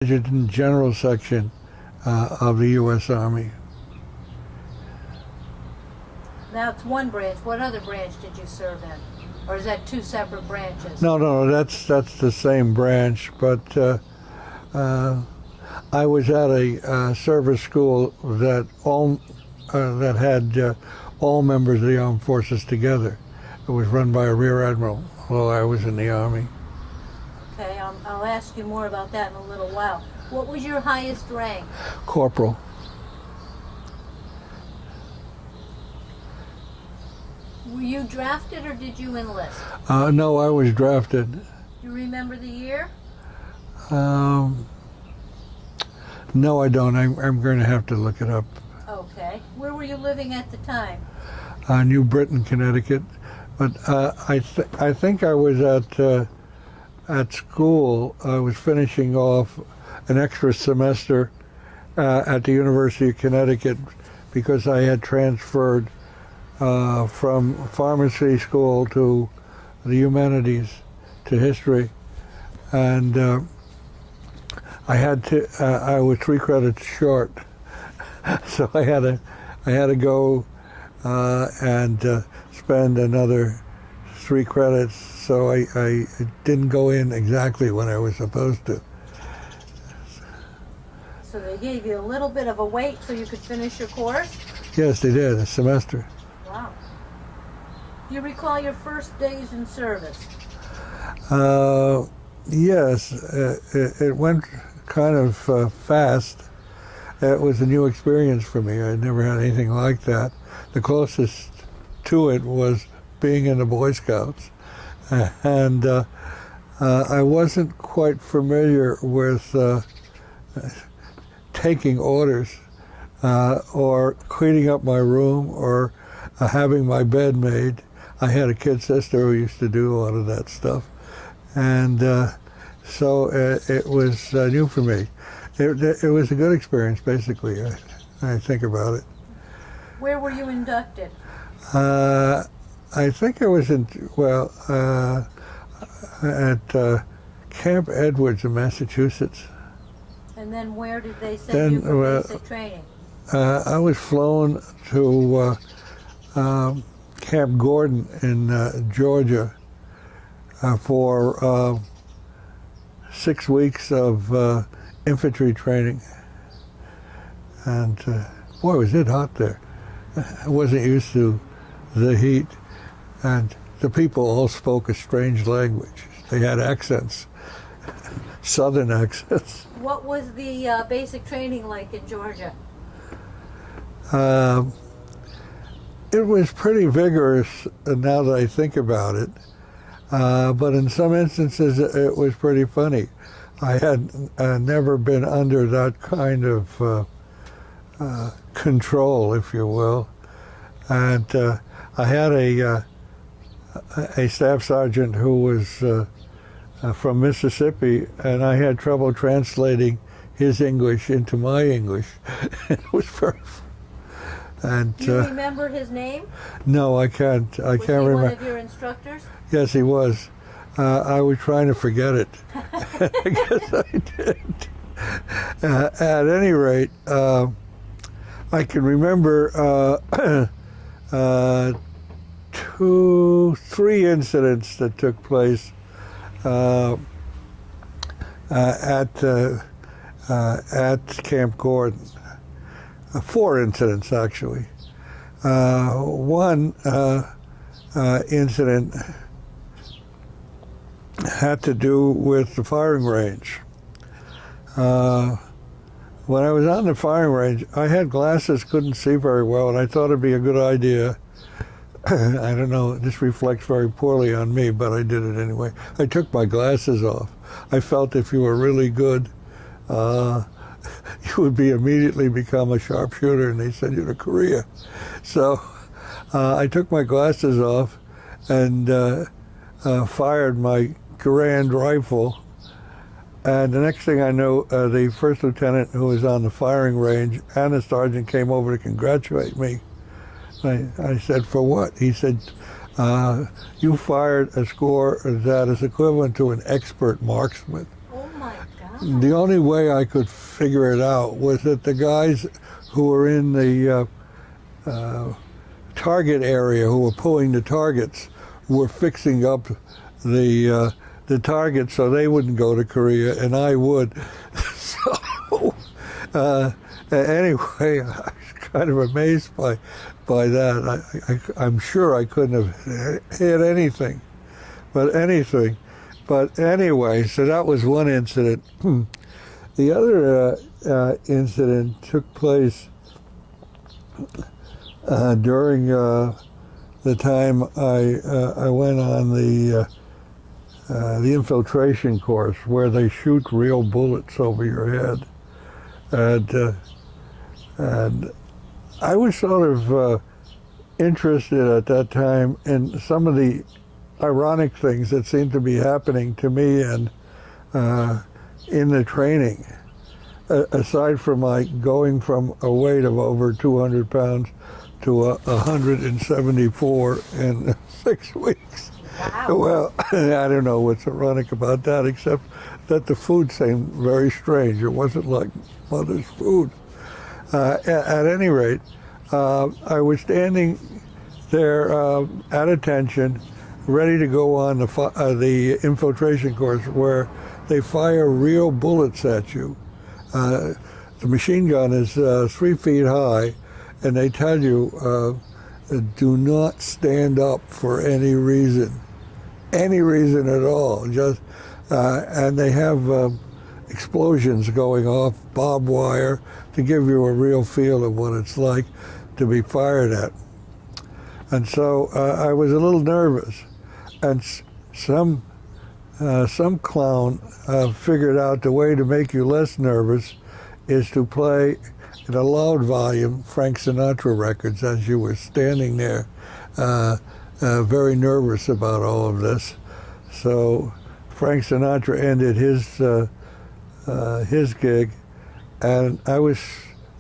Adjutant General Section of the U.S. Army. Now it's one branch. What other branch did you serve in? Or is that two separate branches? No, that's the same branch, but I was at a service school that had all members of the armed forces together. It was run by a rear admiral while I was in the Army. Okay, I'll ask you more about that in a little while. What was your highest rank? Corporal. Were you drafted or did you enlist? No, I was drafted. Do you remember the year? No, I don't. I'm going to have to look it up. Okay. Where were you living at the time? New Britain, Connecticut. But I think I was at school. I was finishing off an extra semester at the University of Connecticut because I had transferred from pharmacy school to the humanities, to history, and I was 3 credits short, so I had to go and spend another 3 credits. So I didn't go in exactly when I was supposed to. So they gave you a little bit of a wait so you could finish your course? Yes, they did, a semester. Wow. Do you recall your first days in service? Yes, it went kind of fast. It was a new experience for me. I'd never had anything like that. The closest to it was being in the Boy Scouts. And I wasn't quite familiar with taking orders or cleaning up my room or having my bed made. I had a kid sister who used to do a lot of that stuff. And so it was new for me. It was a good experience, basically, I think about it. Where were you inducted? I think I was at Camp Edwards in Massachusetts. And then where did they send you for basic training? I was flown to Camp Gordon in Georgia for 6 weeks of infantry training. And boy, was it hot there. I wasn't used to the heat. And the people all spoke a strange language. They had accents, southern accents. What was the basic training like in Georgia? It was pretty vigorous now that I think about it, but in some instances it was pretty funny. I had never been under that kind of control, if you will, and I had a staff sergeant who was from Mississippi, and I had trouble translating his English into my English. It was very. And do you remember his name? No, I can't. I can't remember. Was he one of your instructors? Yes, he was. I was trying to forget it. I guess I did. At any rate, I can remember 3 incidents that took place at Camp Gordon. 4 incidents, actually. One incident had to do with the firing range. When I was on the firing range, I had glasses, couldn't see very well, and I thought it'd be a good idea. I don't know, this reflects very poorly on me, but I did it anyway. I took my glasses off. I felt if you were really good, you would immediately become a sharpshooter, and they send you to Korea. So I took my glasses off and fired my Garand rifle. And the next thing I know, the first lieutenant who was on the firing range and the sergeant came over to congratulate me. I said, for what? He said, you fired a score that is equivalent to an expert marksman. Oh my God. The only way I could figure it out was that the guys who were in the target area, who were pulling the targets, were fixing up the targets so they wouldn't go to Korea, and I would. So anyway, I was kind of amazed by that. I'm sure I couldn't have hit anything, but anything. But anyway, so that was one incident. The other incident took place during the time I went on the infiltration course, where they shoot real bullets over your head, and I was sort of interested at that time in some of the ironic things that seemed to be happening to me and in the training. Aside from like going from a weight of over 200 pounds to 174 in 6 weeks. Wow. Well, I don't know what's ironic about that, except that the food seemed very strange. It wasn't like mother's food. At any rate, I was standing there at attention, ready to go on the infiltration course, where they fire real bullets at you. The machine gun is 3 feet high, and they tell you, do not stand up for any reason at all. Just and they have explosions going off, barbed wire, to give you a real feel of what it's like to be fired at. And so I was a little nervous, and some clown figured out the way to make you less nervous is to play at a loud volume Frank Sinatra records as you were standing there, very nervous about all of this. So Frank Sinatra ended his gig, and I was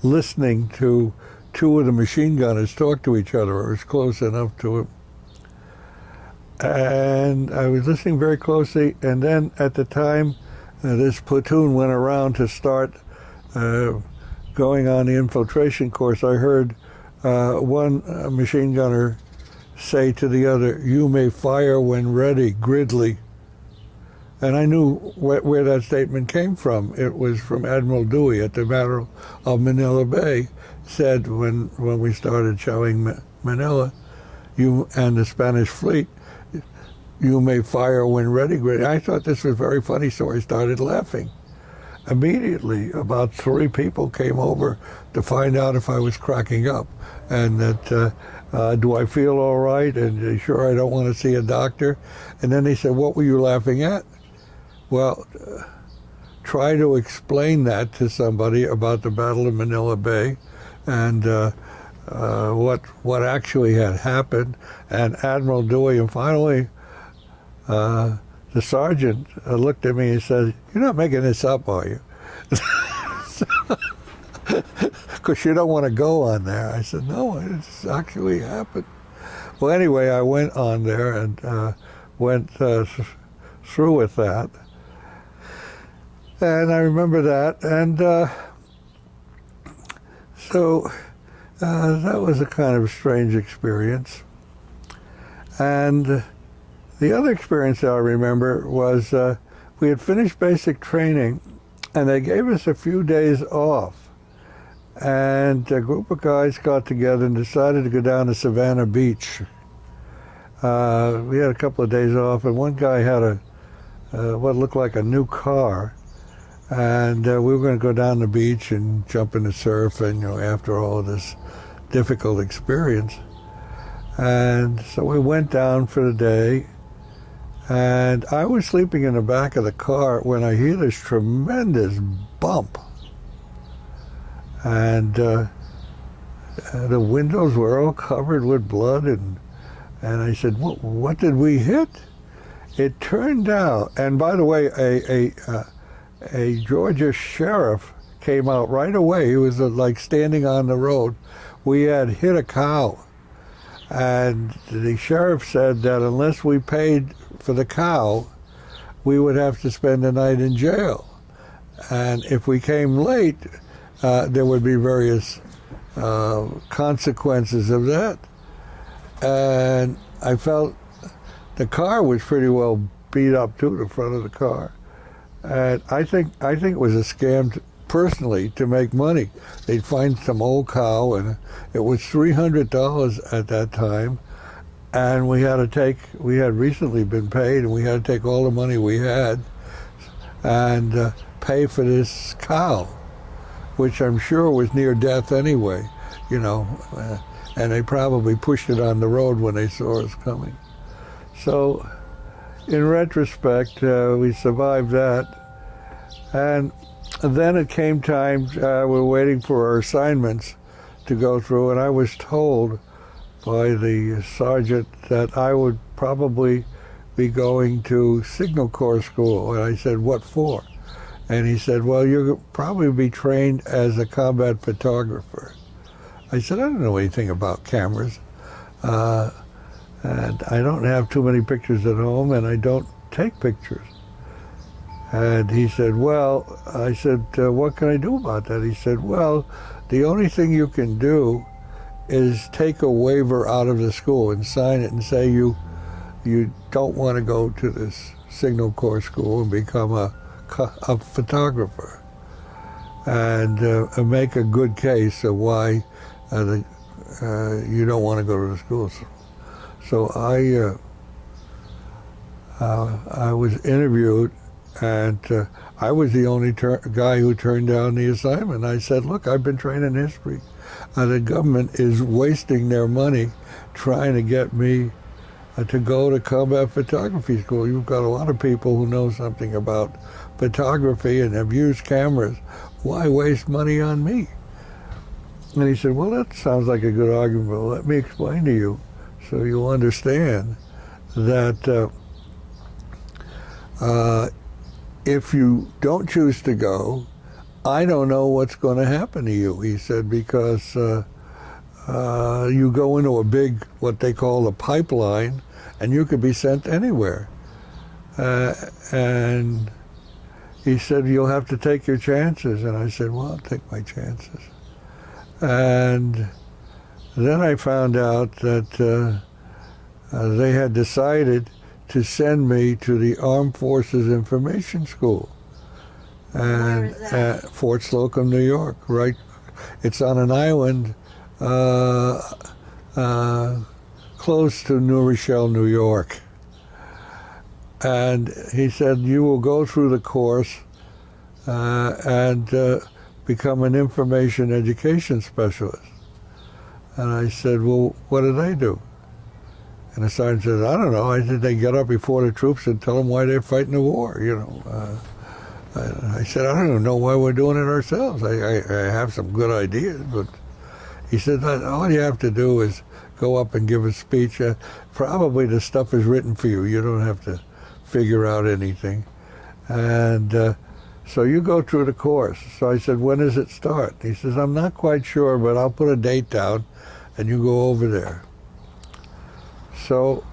listening to two of the machine gunners talk to each other. I was close enough to it. And I was listening very closely, and then at the time this platoon went around to start going on the infiltration course, I heard one machine gunner say to the other, "You may fire when ready, Gridley." And I knew where that statement came from. It was from Admiral Dewey at the Battle of Manila Bay, said when we started shelling Manila, you and the Spanish fleet, "You may fire when ready, Gridley." I thought this was very funny, so I started laughing. Immediately, about 3 people came over to find out if I was cracking up, and that, do I feel all right? And sure, I don't want to see a doctor. And then they said, "What were you laughing at?" Well, try to explain that to somebody about the Battle of Manila Bay and what actually had happened. And Admiral Dewey, and finally, the sergeant looked at me and said, "You're not making this up, are you?" Because you don't want to go on there. I said, "No, it's actually happened." Well, anyway, I went on there and went through with that. And I remember that. And so that was a kind of strange experience. And the other experience that I remember was we had finished basic training, and they gave us a few days off. And a group of guys got together and decided to go down to Savannah Beach. We had a couple of days off, and one guy had what looked like a new car. And we were going to go down the beach and jump in the surf, and after all of this difficult experience. And so we went down for the day, and I was sleeping in the back of the car when I hear this tremendous bump. And the windows were all covered with blood, and I said, what did we hit? It turned out, and by the way, a Georgia sheriff came out right away. He was like standing on the road. We had hit a cow, and the sheriff said that unless we paid for the cow, we would have to spend the night in jail. And if we came late, there would be various consequences of that. And I felt the car was pretty well beat up too, the front of the car. And I think it was a scam personally to make money. They'd find some old cow, and it was $300 at that time. And we had recently been paid, and we had to take all the money we had and pay for this cow, which I'm sure was near death anyway, and they probably pushed it on the road when they saw us coming. So in retrospect, we survived that. And then it came time, we were waiting for our assignments to go through, and I was told by the sergeant that I would probably be going to Signal Corps school. And I said, what for? And he said, well, you'll probably be trained as a combat photographer. I said, I don't know anything about cameras. And I don't have too many pictures at home, and I don't take pictures. And he said, well, I said, what can I do about that? He said, well, the only thing you can do is take a waiver out of the school and sign it and say you don't want to go to this Signal Corps school and become a photographer, and make a good case of why you don't want to go to the schools. So I was interviewed, and I was the only guy who turned down the assignment. I said, look, I've been trained in history. The government is wasting their money trying to get me to go to combat photography school. You've got a lot of people who know something about photography and have used cameras. Why waste money on me? And he said, well, that sounds like a good argument. Well, let me explain to you so you'll understand that if you don't choose to go, I don't know what's going to happen to you, he said, because you go into a big, what they call a pipeline, and you could be sent anywhere. And he said, you'll have to take your chances. And I said, well, I'll take my chances. And then I found out that they had decided to send me to the Armed Forces Information School. And where is that? At Fort Slocum, New York, right? It's on an island close to New Rochelle, New York. And he said, you will go through the course and become an information education specialist. And I said, well, what do they do? And the sergeant said, I don't know. I said, they get up before the troops and tell them why they're fighting the war, I said, I don't even know why we're doing it ourselves. I have some good ideas, but he said, all you have to do is go up and give a speech. Probably the stuff is written for you. You don't have to figure out anything. And so you go through the course. So I said, when does it start? He says, I'm not quite sure, but I'll put a date down and you go over there. So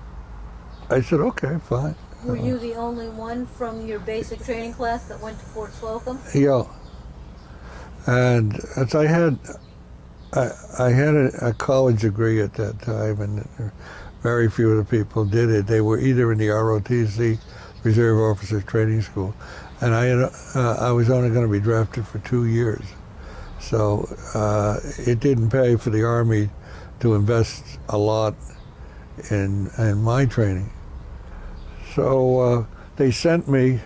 I said, okay, fine. Were you the only one from your basic training class that went to Fort Slocum? Yeah. And as I had a college degree at that time, and very few of the people did it. They were either in the ROTC, Reserve Officers Training School, and I was only going to be drafted for 2 years. So it didn't pay for the Army to invest a lot in my training. So they sent me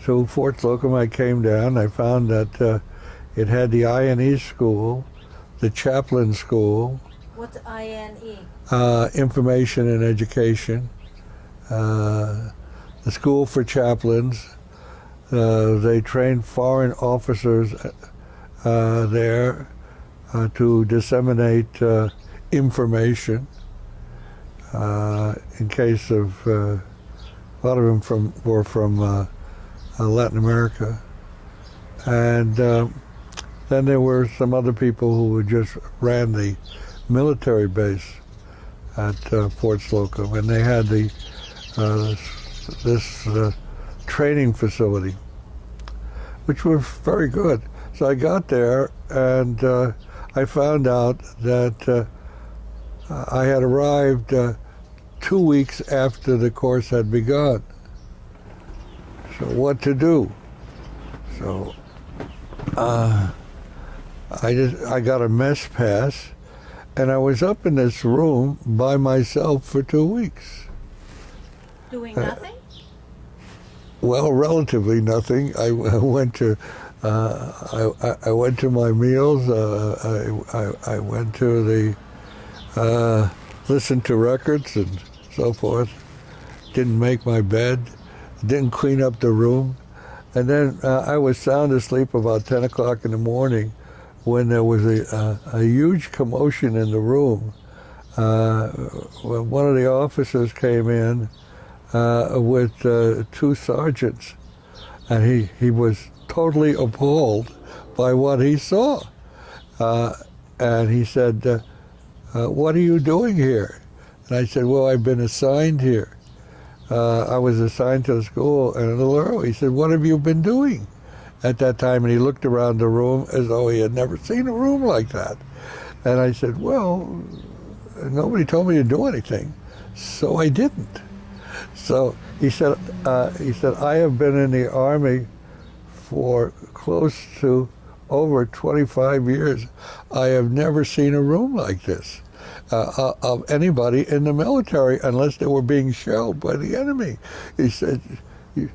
to Fort Slocum. I came down. I found that it had the INE school, the chaplain school. What's INE? Information and education. The school for chaplains. They trained foreign officers there to disseminate information in case of a lot of them were from Latin America, and then there were some other people who just ran the military base at Fort Slocum, and they had this training facility. which was very good. So I got there, and I found out that I had arrived 2 weeks after the course had begun. So what to do? So I got a mess pass, and I was up in this room by myself for 2 weeks. Doing nothing? Well, relatively nothing. I went to I went to my meals. I went to the listened to records and so forth. Didn't make my bed. Didn't clean up the room. And then I was sound asleep about 10 o'clock in the morning when there was a huge commotion in the room. When one of the officers came in with two sergeants, and he was totally appalled by what he saw. And he said, what are you doing here? And I said, well, I've been assigned here. I was assigned to the school, and a little early. He said, what have you been doing at that time? And he looked around the room as though he had never seen a room like that. And I said, well, nobody told me to do anything, so I didn't. So he said, I have been in the Army for close to over 25 years. I have never seen a room like this of anybody in the military unless they were being shelled by the enemy. He said, you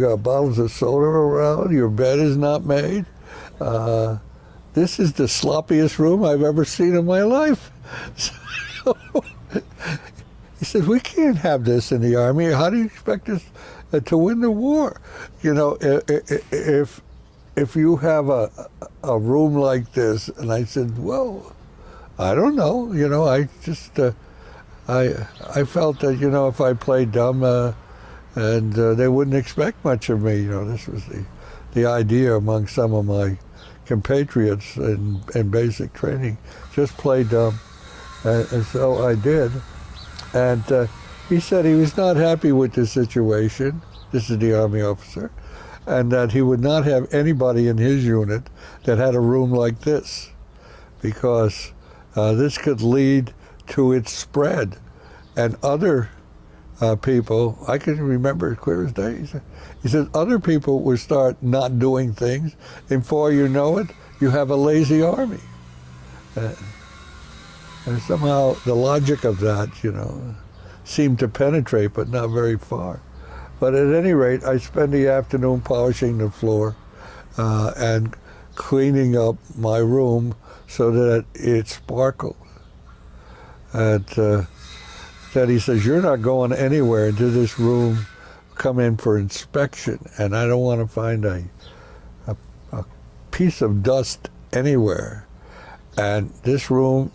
got bottles of soda around, your bed is not made. This is the sloppiest room I've ever seen in my life. So, he said, we can't have this in the Army. How do you expect us to win the war? You know, if you have a room like this. And I said, well, I don't know. You know, I just, I felt that, you know, if I played dumb and they wouldn't expect much of me, you know, this was the idea among some of my compatriots in basic training, just play dumb. And so I did. And he said he was not happy with the situation, this is the Army officer, and that he would not have anybody in his unit that had a room like this, because this could lead to its spread. And other people, I can remember it clear as day, he said other people would start not doing things, and before you know it, you have a lazy army. And somehow the logic of that, you know, seemed to penetrate, but not very far. But at any rate, I spent the afternoon polishing the floor and cleaning up my room so that it sparkled. And that he says, you're not going anywhere into this room, come in for inspection, and I don't want to find a piece of dust anywhere. And this room,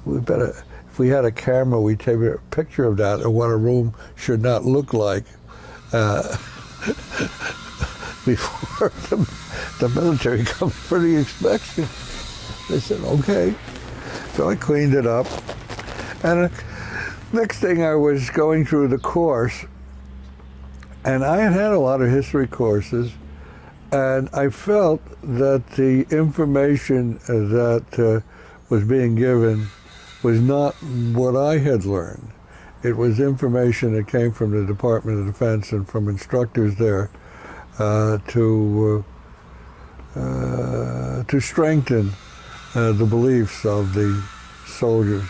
we better, if we had a camera, we'd take a picture of that and what a room should not look like before the military comes for the inspection. They said, okay. So I cleaned it up. And next thing I was going through the course, and I had a lot of history courses, and I felt that the information that was being given was not what I had learned. It was information that came from the Department of Defense and from instructors there to strengthen the beliefs of the soldiers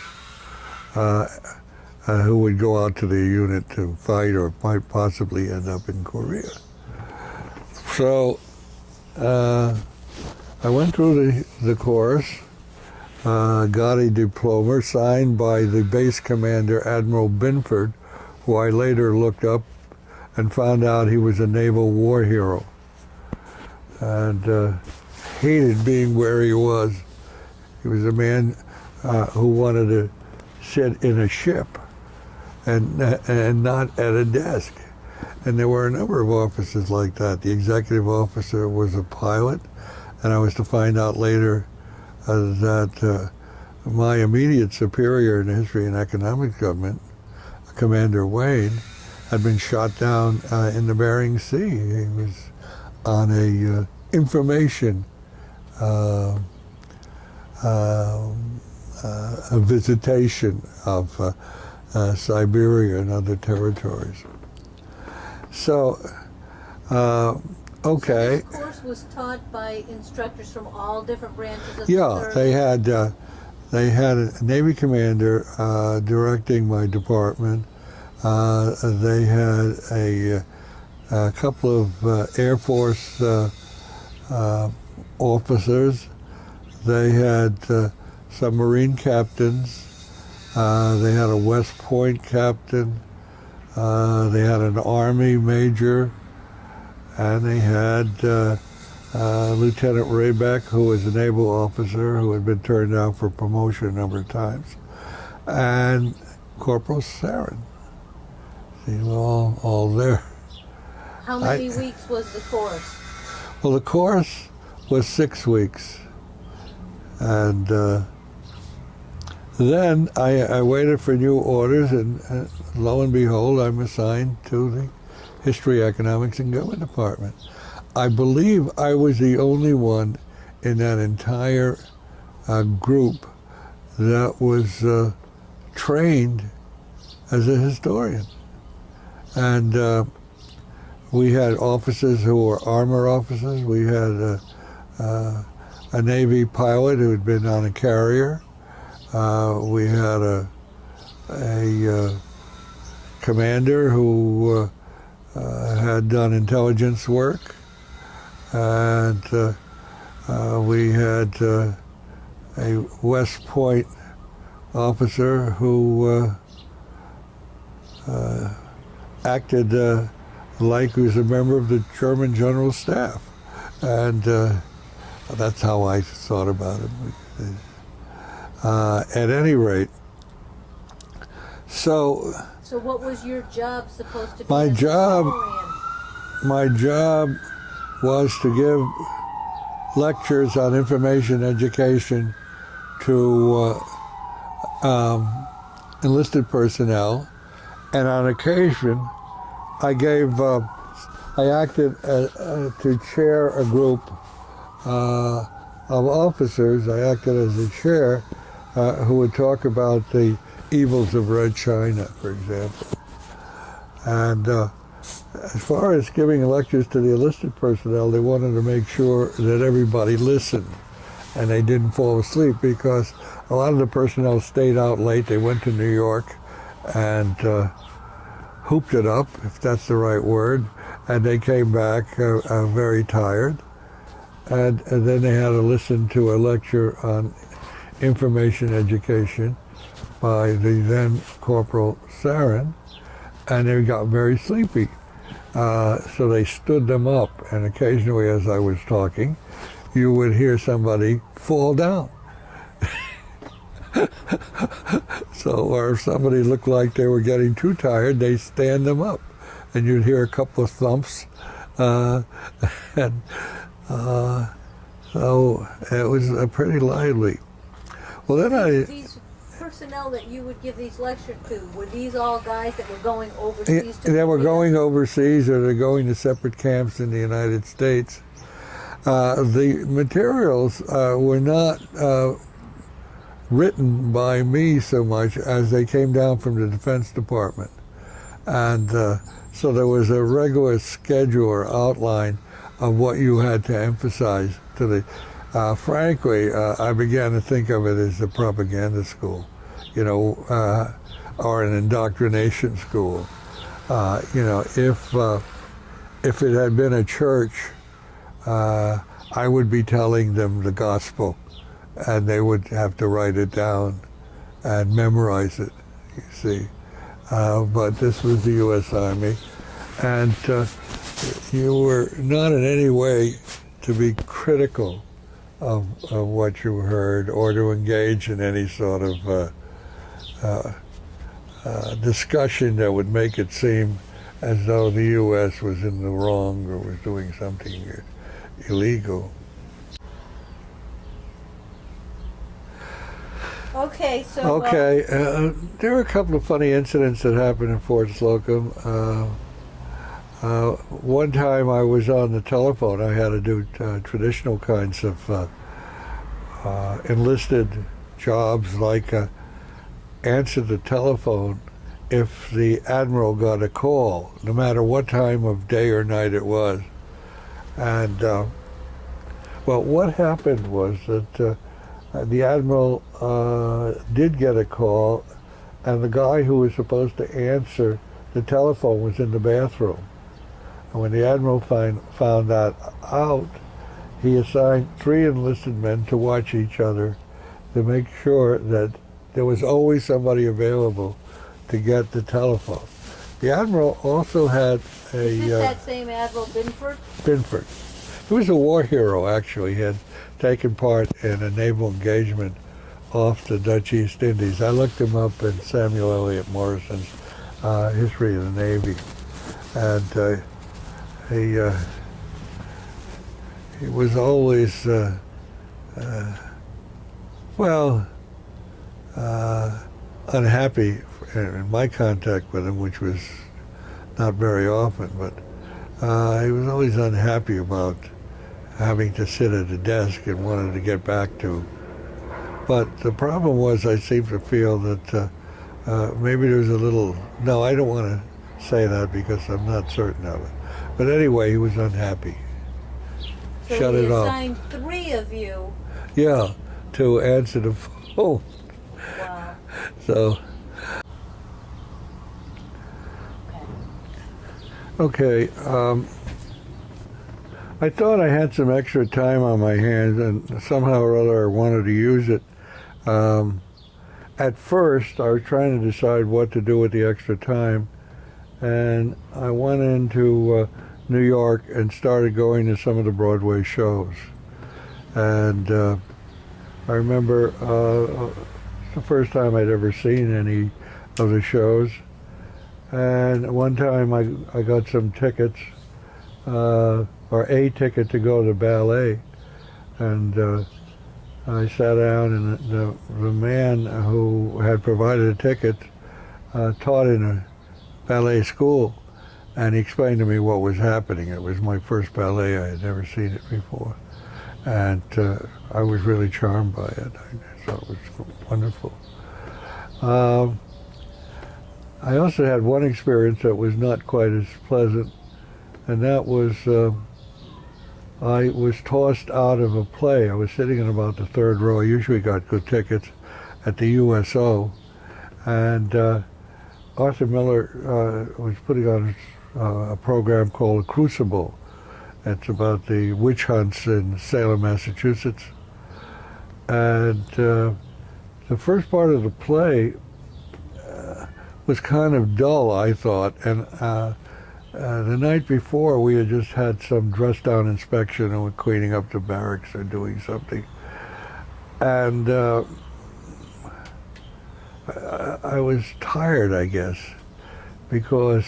who would go out to the unit to fight or might possibly end up in Korea. So I went through the course, got a diploma signed by the base commander, Admiral Binford, who I later looked up and found out he was a naval war hero and hated being where he was. He was a man who wanted to sit in a ship and not at a desk. And there were a number of officers like that. The executive officer was a pilot, and I was to find out later that my immediate superior in history and economics government, Commander Wayne, had been shot down in the Bering Sea. He was on a information a visitation of Siberia and other territories. So, okay. So this course was taught by instructors from all different branches of the Yeah, service? they had a Navy commander directing my department. They had a couple of Air Force officers. They had submarine captains. They had a West Point captain. They had an Army major. And they had Lieutenant Raybeck, who was a naval officer who had been turned down for promotion a number of times, and Corporal Sarin. See, all there. How many weeks was the course? Well, the course was 6 weeks. And then I waited for new orders, and lo and behold, I'm assigned to the History, Economics, and Government Department. I believe I was the only one in that entire group that was trained as a historian. And we had officers who were armor officers. We had a Navy pilot who had been on a carrier. We had a commander who had done intelligence work, and we had a West Point officer who acted like he was a member of the German General Staff, and that's how I thought about it. At any rate, So what was your job supposed to be? my as a job, historian? my job was to give lectures on information education to enlisted personnel, and on occasion, I acted to chair a group of officers. I acted as the chair who would talk about the evils of Red China, for example. And as far as giving lectures to the enlisted personnel, they wanted to make sure that everybody listened and they didn't fall asleep, because a lot of the personnel stayed out late. They went to New York and hooped it up, if that's the right word, and they came back very tired. And then they had to listen to a lecture on information education by the then Corporal Sarin, and they got very sleepy. So they stood them up, and occasionally as I was talking, you would hear somebody fall down. So, or if somebody looked like they were getting too tired, they stand them up, and you'd hear a couple of thumps, and so it was pretty lively. Well, then These personnel that you would give these lectures to, were these all guys that were going overseas to they were Korea? going overseas, or they're going to separate camps in the United States. The materials were not written by me so much as they came down from the Defense Department. And so there was a regular schedule or outline of what you had to emphasize to the... frankly, I began to think of it as a propaganda school, or an indoctrination school. If it had been a church, I would be telling them the gospel, and they would have to write it down and memorize it, you see. But this was the U.S. Army, and you were not in any way to be critical of what you heard, or to engage in any sort of discussion that would make it seem as though the U.S. was in the wrong or was doing something illegal. Okay. Okay, so Okay, there are a couple of funny incidents that happened in Fort Slocum. One time I was on the telephone. I had to do traditional kinds of enlisted jobs, like answer the telephone if the admiral got a call, no matter what time of day or night it was. And well, what happened was that the admiral did get a call, and the guy who was supposed to answer the telephone was in the bathroom. And when the admiral found that out, he assigned 3 enlisted men to watch each other to make sure that there was always somebody available to get the telephone. The admiral also had a... is this that same Admiral Binford? Binford. He was a war hero, actually. He had taken part in a naval engagement off the Dutch East Indies. I looked him up in Samuel Eliot Morrison's History of the Navy. And he was always, unhappy in my contact with him, which was not very often, but he was always unhappy about having to sit at a desk and wanted to get back to. But the problem was, I seemed to feel that maybe there was a little, no, I don't want to say that because I'm not certain of it. But anyway, he was unhappy. So Shut it off. he assigned 3 of you. Yeah, to answer the phone. Wow. So, okay, I thought I had some extra time on my hands, and somehow or other I wanted to use it. At first, I was trying to decide what to do with the extra time, and I went into New York and started going to some of the Broadway shows. And I remember the first time I'd ever seen any of the shows. And one time I got some tickets, or a ticket to go to ballet. And I sat down, and the man who had provided a ticket taught in a ballet school. And he explained to me what was happening. It was my first ballet. I had never seen it before. And I was really charmed by it. I thought it was wonderful. I also had one experience that was not quite as pleasant, and that was I was tossed out of a play. I was sitting in about the 3rd row. I usually got good tickets at the USO, and Arthur Miller was putting on a program called Crucible. It's about the witch hunts in Salem, Massachusetts. And the first part of the play was kind of dull, I thought. And the night before, we had just had some dress-down inspection and were cleaning up the barracks or doing something. And I was tired, I guess, because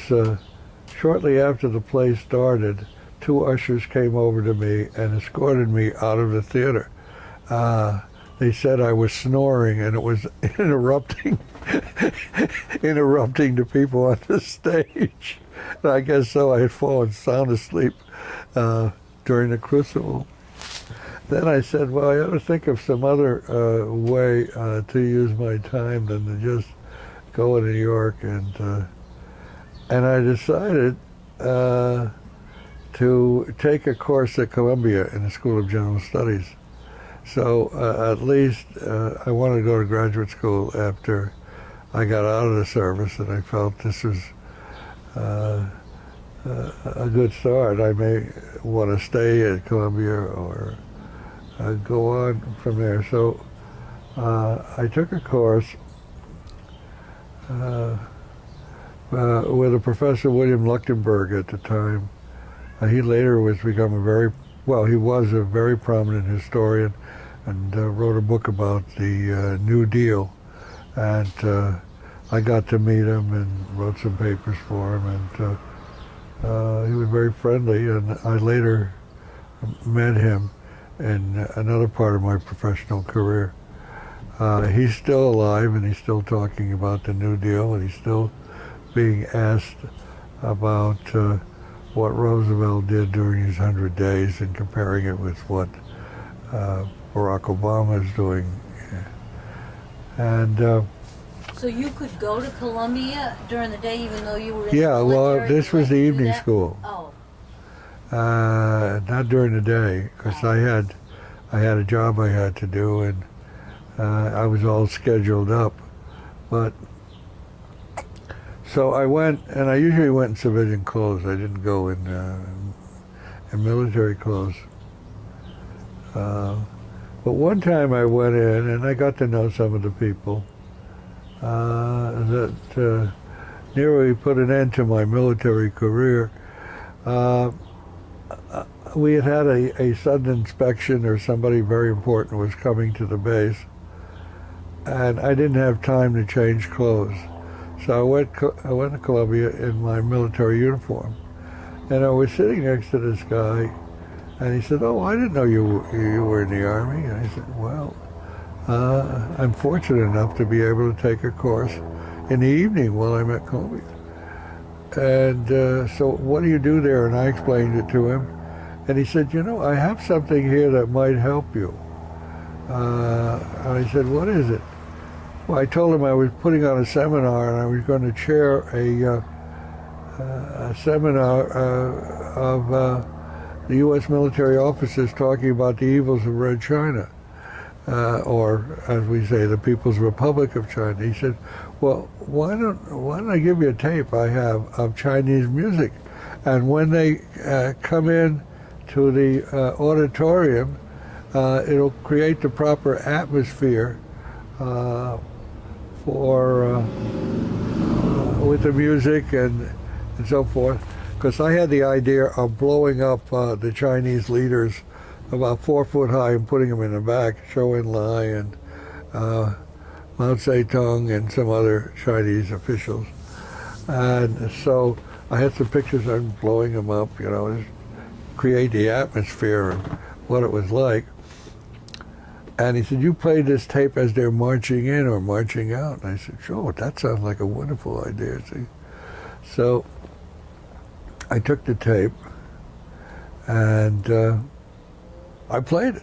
shortly after the play started, 2 ushers came over to me and escorted me out of the theater. They said I was snoring, and it was interrupting the people on the stage. And I guess so. I had fallen sound asleep during the Crucible. Then I said, well, I ought to think of some other way to use my time than to just go to New York. And I decided to take a course at Columbia in the School of General Studies. So at least I wanted to go to graduate school after I got out of the service, and I felt this was a good start. I may want to stay at Columbia or go on from there. So I took a course with a Professor William Luchtenberg at the time. He later was he was a very prominent historian, and wrote a book about the New Deal. And I got to meet him and wrote some papers for him, and he was very friendly, and I later met him in another part of my professional career. He's still alive, and he's still talking about the New Deal, and he's still being asked about what Roosevelt did during his 100 days and comparing it with what Barack Obama is doing. And So you could go to Columbia during the day even though you were in yeah, the well, military? this was the You evening do that? school. Oh. Not during the day, because I had a job I had to do, and I was all scheduled up. But so I went, and I usually went in civilian clothes. I didn't go in military clothes. But one time I went in, and I got to know some of the people that nearly put an end to my military career. We had a sudden inspection, or somebody very important was coming to the base, and I didn't have time to change clothes. So I went to Columbia in my military uniform, and I was sitting next to this guy, and he said, "Oh, I didn't know you were in the Army." And I said, "Well, I'm fortunate enough to be able to take a course in the evening while I'm at Columbia. And so what do you do there?" And I explained it to him. And he said, "You know, I have something here that might help you." And I said, "What is it?" Well, I told him I was putting on a seminar, and I was going to chair a seminar of the U.S. military officers talking about the evils of Red China, or as we say, the People's Republic of China. He said, "Well, why don't I give you a tape I have of Chinese music, and when they come in to the auditorium, it'll create the proper atmosphere for with the music and so forth." Because I had the idea of blowing up the Chinese leaders about 4 foot high and putting them in the back, Zhou Enlai and Mao Zedong and some other Chinese officials. And so I had some pictures of blowing them up, you know, just create the atmosphere and what it was like. And he said, "You play this tape as they're marching in or marching out." And I said, "Sure, that sounds like a wonderful idea." See? So I took the tape and I played it.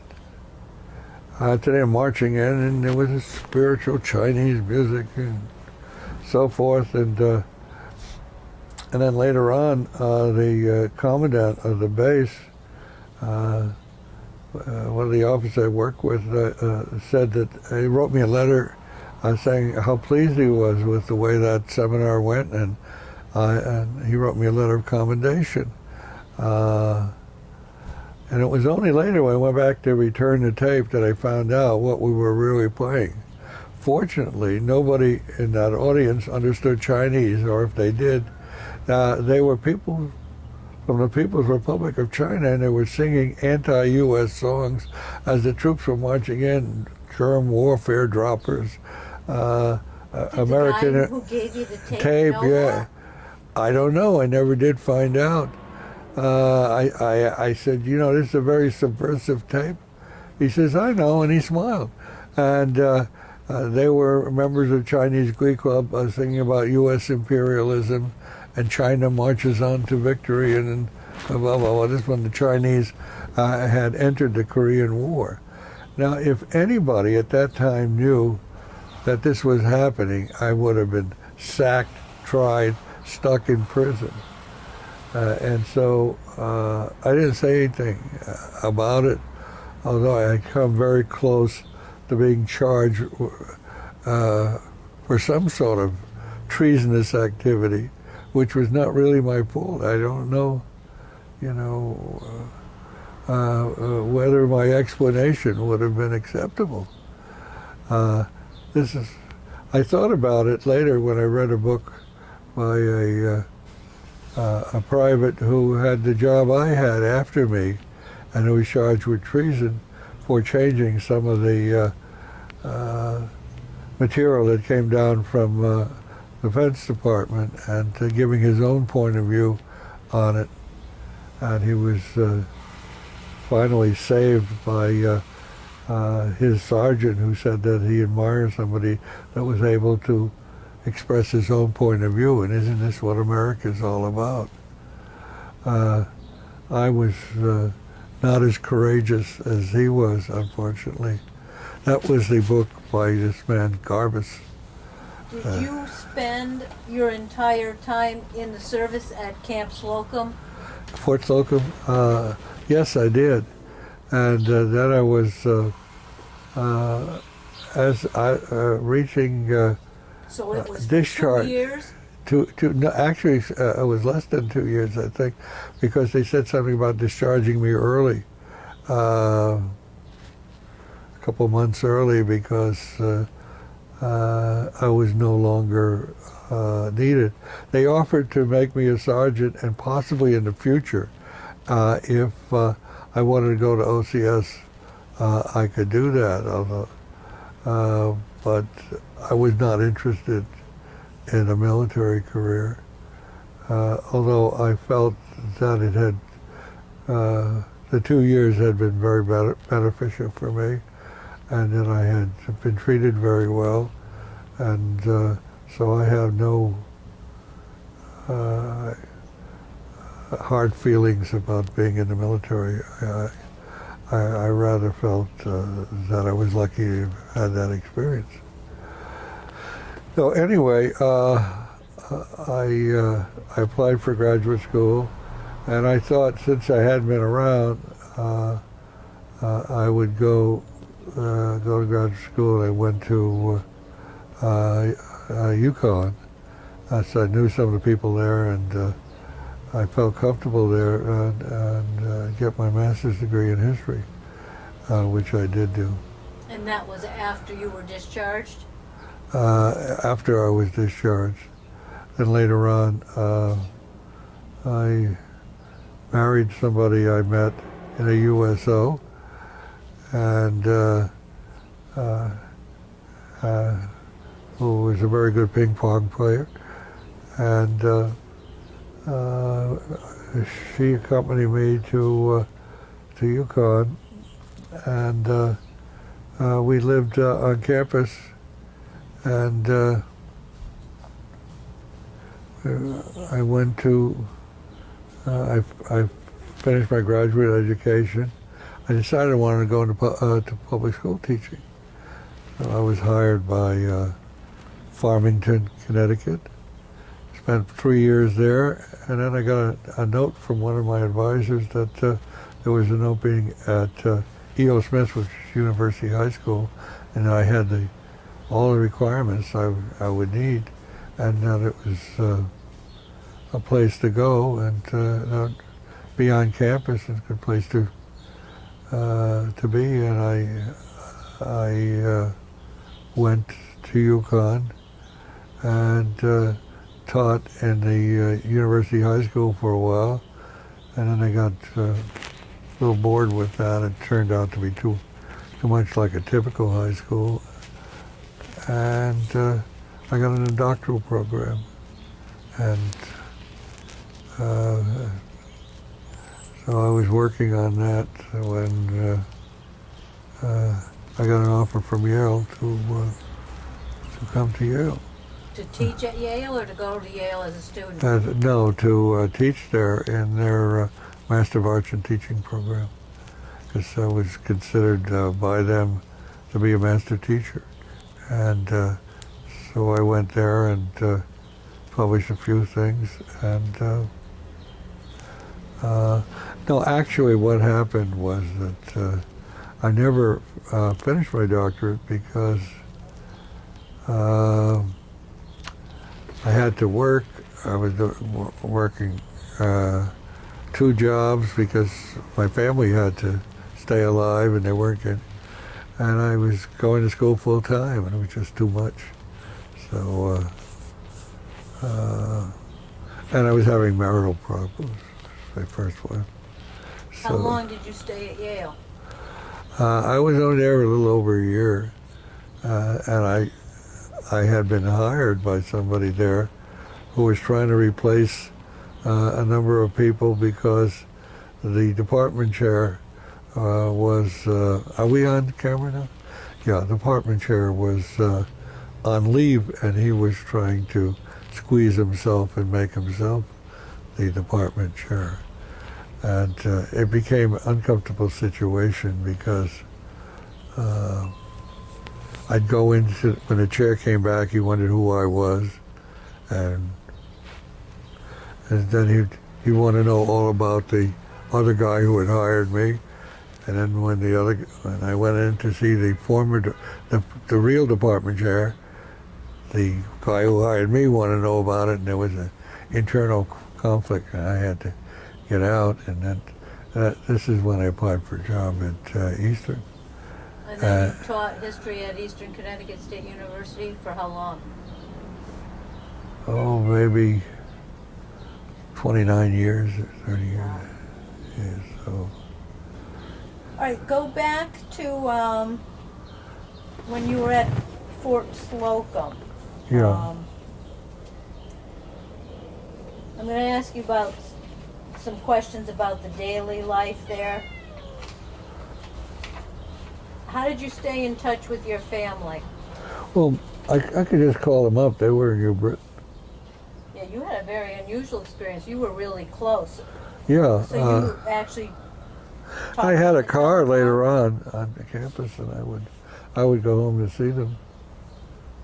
Today I'm marching in, and there was a spiritual Chinese music and so forth. And then later on, the commandant of the base, one of the officers I worked with, said that he wrote me a letter saying how pleased he was with the way that seminar went, and he wrote me a letter of commendation. And it was only later when I went back to return the tape that I found out what we were really playing. Fortunately, nobody in that audience understood Chinese, or if they did, they were people from the People's Republic of China, and they were singing anti-U.S. songs as the troops were marching in, germ warfare droppers, American The guy who gave you the tape, know yeah. what? I don't know. I never did find out. I said, "You know, this is a very subversive tape." He says, "I know," and he smiled. And they were members of Chinese Glee Club singing about U.S. imperialism, and China marches on to victory, and blah, blah, blah. This is when the Chinese had entered the Korean War. Now, if anybody at that time knew that this was happening, I would have been sacked, tried, stuck in prison. And so I didn't say anything about it, although I had come very close to being charged for some sort of treasonous activity, which was not really my fault. I don't know, you know, whether my explanation would have been acceptable. I thought about it later when I read a book by a private who had the job I had after me, and who was charged with treason for changing some of the material that came down from the Defense Department, and giving his own point of view on it. And he was finally saved by his sergeant who said that he admires somebody that was able to express his own point of view, and isn't this what America's all about? I was not as courageous as he was, unfortunately. That was the book by this man, Garbus. Did you spend your entire time in the service at Camp Slocum? Fort Slocum? Yes, I did. And then I was, reaching So it was discharge. 2 years? No, actually, it was less than 2 years, I think, because they said something about discharging me early, a couple months early, because I was no longer needed. They offered to make me a sergeant, and possibly in the future, if I wanted to go to OCS, I could do that. Although, but I was not interested in a military career. Although I felt that it had, the 2 years had been very beneficial for me, and that I had been treated very well, and so I have no hard feelings about being in the military. I rather felt that I was lucky to have had that experience. So anyway, I applied for graduate school, and I thought since I hadn't been around, I would go to graduate school. I went to Yukon, so I knew some of the people there, and I felt comfortable there, and get my master's degree in history, which I did do. And that was after you were discharged? After I was discharged. Then later on, I married somebody I met in a USO, and who was a very good ping pong player, and she accompanied me to Yukon, and we lived on campus, and I went to, I finished my graduate education. I decided I wanted to go into public school teaching. So I was hired by Farmington, Connecticut. Spent 3 years there, and then I got a note from one of my advisors that there was an opening at E.O. Smith, which is University High School, and I had all the requirements I would need, and that it was a place to go, and be on campus, and a good place to be. And I went to Yukon and taught in the University High School for a while, and then I got a little bored with that. It turned out to be too much like a typical high school, and I got in a doctoral program, and so I was working on that when I got an offer from Yale to come to Yale. To teach at Yale or to go to Yale as a student? No, to teach there in their Master of Arts in Teaching program, because I was considered by them to be a master teacher. And so I went there and published a few things. And no, actually what happened was that I never finished my doctorate because I had to work. I was working 2 jobs because my family had to stay alive, and they weren't getting. And I was going to school full time, and it was just too much. So, and I was having marital problems. My first one. So, How long did you stay at Yale? I was only there a little over a year, and I had been hired by somebody there who was trying to replace a number of people because the department chair was, are we on camera now? Yeah, department chair was on leave, and he was trying to squeeze himself and make himself the department chair. And it became an uncomfortable situation because I'd go into, when the chair came back, he wondered who I was, and then he'd want to know all about the other guy who had hired me. And then when I went in to see the real department chair, the guy who hired me wanted to know about it, and there was an internal conflict, and I had to get out. And then this is when I applied for a job at Eastern. And then you taught history at Eastern Connecticut State University for how long? Oh, maybe 29 years or 30 years. Wow. Yeah, so. All right, go back to when you were at Fort Slocum. Yeah. I'm going to ask you about some questions about the daily life there. How did you stay in touch with your family? Well, I could just call them up. They were in New Britain. Yeah, you had a very unusual experience. You were really close. Yeah. So you actually I had a car later on the campus, and I would go home to see them.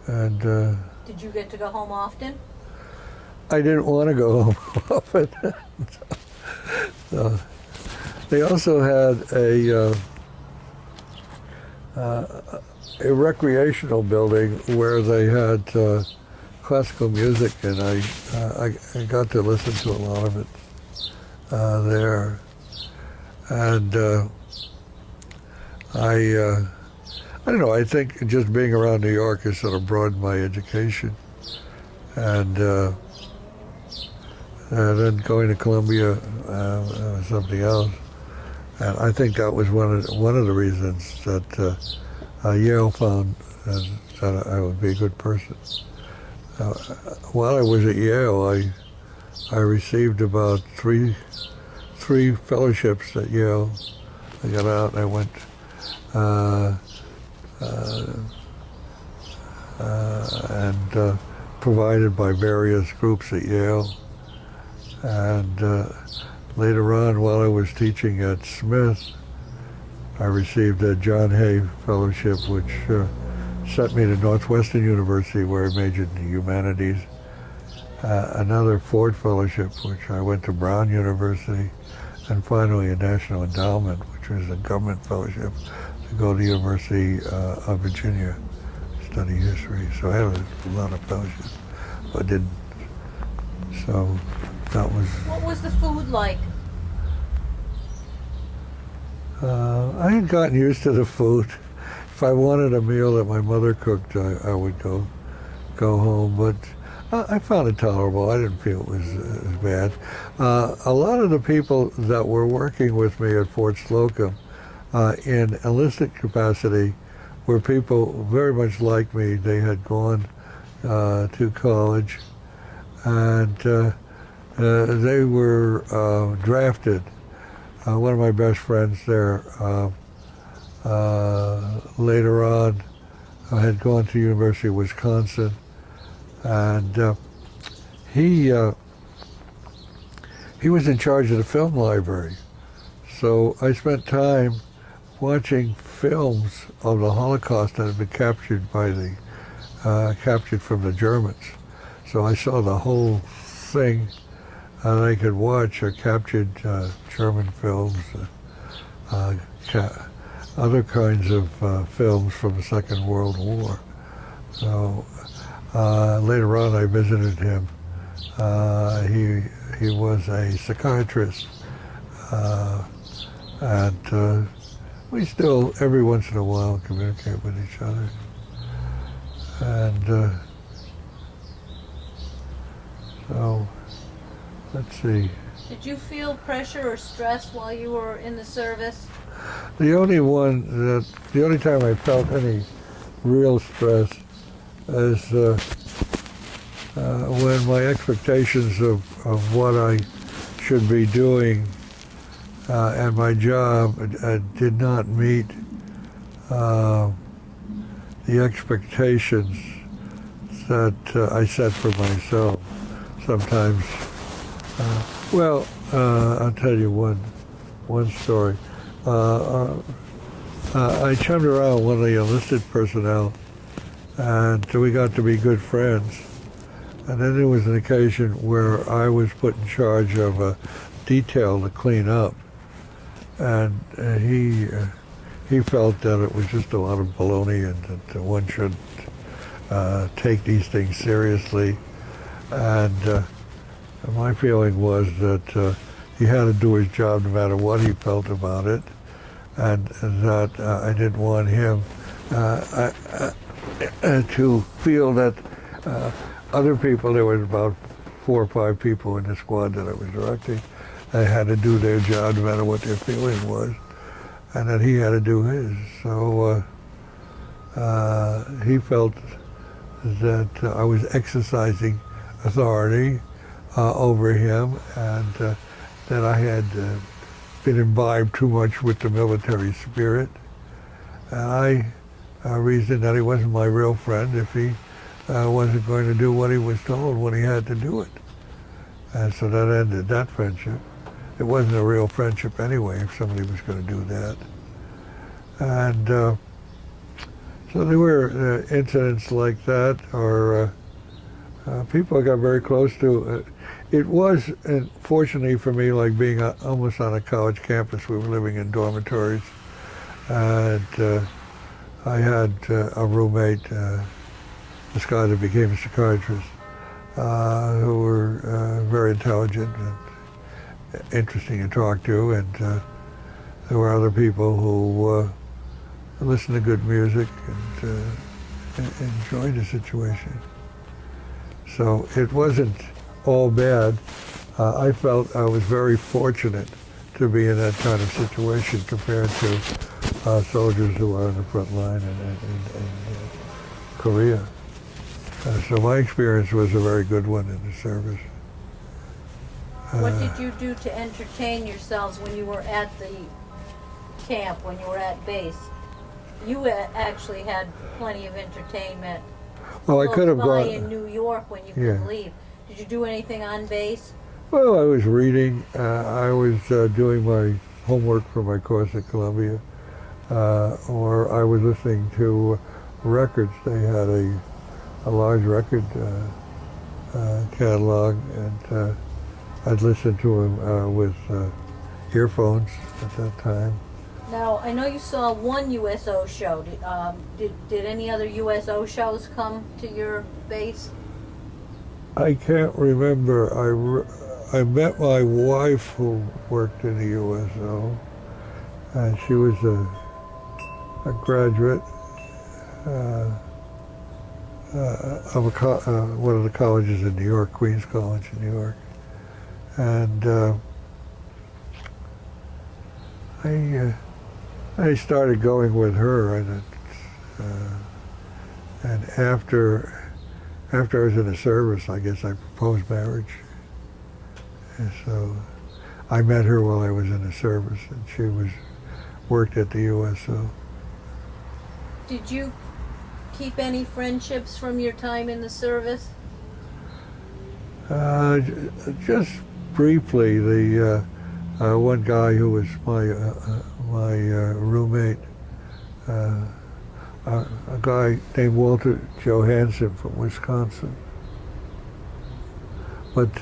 And did you get to go home often? I didn't want to go home often. So, they also had a recreational building where they had classical music, and I got to listen to a lot of it there. And I don't know, I think just being around New York has sort of broadened my education. And then going to Columbia was something else. And I think that was one of the reasons that Yale found that I would be a good person. While I was at Yale, I received about three fellowships at Yale. I got out and I went and provided by various groups at Yale. And later on, while I was teaching at Smith, I received a John Hay Fellowship, which sent me to Northwestern University, where I majored in the humanities. Another Ford Fellowship, which I went to Brown University, and finally a National Endowment, which was a government fellowship to go to the University of Virginia to study history. So I had a lot of fellowships, but didn't. So that was... What was the food like? I had gotten used to the food. If I wanted a meal that my mother cooked, I would go home, but I found it tolerable. I didn't feel it was as bad. A lot of the people that were working with me at Fort Slocum in enlisted capacity were people very much like me. They had gone to college, and they were drafted. One of my best friends there later on had gone to University of Wisconsin, and he was in charge of the film library. So I spent time watching films of the Holocaust that had been captured captured from the Germans. So I saw the whole thing, and I could watch captured German films, other kinds of films from the Second World War. So later on, I visited him. He was a psychiatrist, and we still, every once in a while, communicate with each other. And so, let's see. Did you feel pressure or stress while you were in the service? The only time I felt any real stress is when my expectations of what I should be doing and my job did not meet the expectations that I set for myself. Sometimes, I'll tell you one story. I chummed around with one of the enlisted personnel, and we got to be good friends. And then there was an occasion where I was put in charge of a detail to clean up, and he felt that it was just a lot of baloney and that one should take these things seriously. And my feeling was that he had to do his job no matter what he felt about it, and that I didn't want him to feel that other people, there was about 4 or 5 people in the squad that I was directing, they had to do their job no matter what their feeling was, and that he had to do his. So he felt that I was exercising authority over him, and that I had been imbibed too much with the military spirit. And I reasoned that he wasn't my real friend if he wasn't going to do what he was told when he had to do it. And so that ended that friendship. It wasn't a real friendship anyway if somebody was going to do that. And so there were incidents like that, or people I got very close to. It was, fortunately for me, like being almost on a college campus. We were living in dormitories, and I had a roommate, this guy that became a psychiatrist, who were very intelligent and interesting to talk to, and there were other people who listened to good music and enjoyed the situation. So it wasn't all bad. I felt I was very fortunate to be in that kind of situation compared to soldiers who are on the front line in Korea. So my experience was a very good one in the service. What did you do to entertain yourselves when you were at the camp, when you were at base? You actually had plenty of entertainment. Well, I could have gone in New York when you could leave. Did you do anything on base? Well, I was reading. I was doing my homework for my course at Columbia, or I was listening to records. They had a large record catalog, and I'd listen to them with earphones at that time. Now, I know you saw one USO show. Did any other USO shows come to your base? I can't remember. I met my wife who worked in the USO, and she was a graduate of one of the colleges in New York, Queens College in New York. And I started going with her, and after I was in the service, I guess I proposed marriage. And so I met her while I was in the service, and she worked at the USO. Did you keep any friendships from your time in the service? Just briefly. The one guy who was my roommate, a guy named Walter Johansson from Wisconsin. But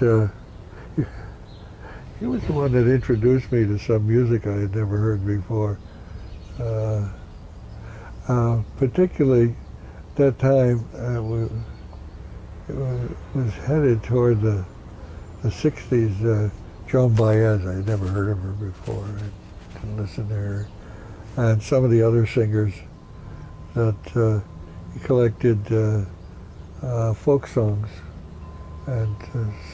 he was the one that introduced me to some music I had never heard before. Particularly that time it was headed toward the 60s. Joan Baez, I had never heard of her before. I didn't listen to her. And some of the other singers that he collected folk songs. And